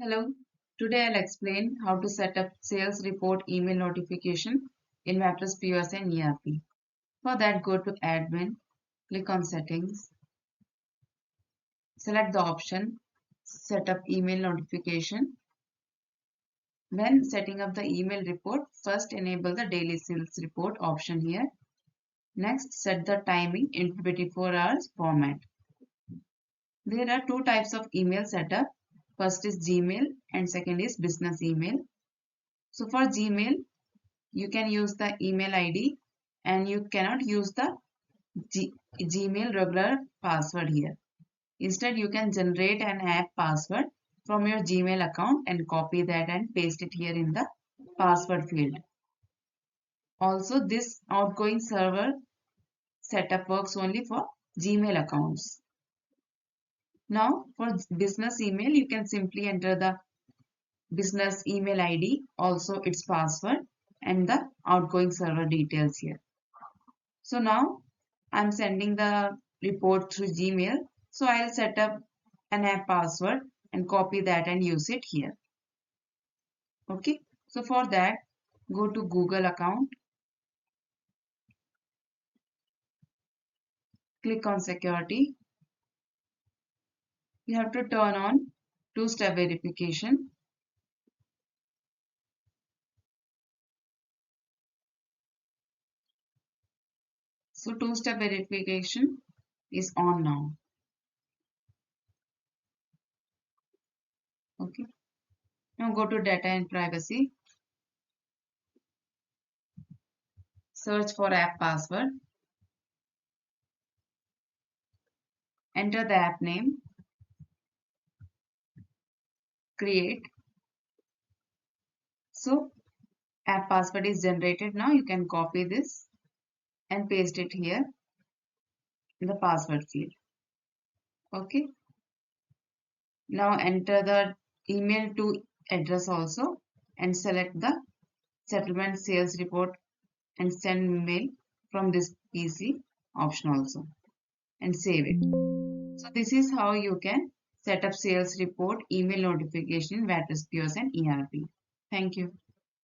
Hello, today I'll explain how to set up sales report email notification in Vatrix POS and ERP. For that, go to Admin, click on Settings, select the option Set up email notification. When setting up the email report, first enable the daily sales report option here. Next, set the timing in 24 hours format. There are two types of email setup. First is Gmail and second is business email. So for Gmail, you can use the email ID and you cannot use the Gmail regular password here. Instead, you can generate an app password from your Gmail account and copy that and paste it here in the password field. Also, this outgoing server setup works only for Gmail accounts. Now, for business email, you can simply enter the business email ID, also its password and the outgoing server details here. So now I'm sending the report through Gmail. So I'll set up an app password and copy that and use it here. Okay. So for that, go to Google account, click on security. You have to turn on two-step verification. So two-step verification is on now. Okay. Now go to data and privacy. Search for app password. Enter the app name. Create. So app password is generated now. You can copy this and paste it here in the password field. Okay. Now enter the email to address also and select the settlement sales report and send mail from this PC option also and save it. So this is how you can set up sales report email notification in Vatrix POS and ERP. Thank you.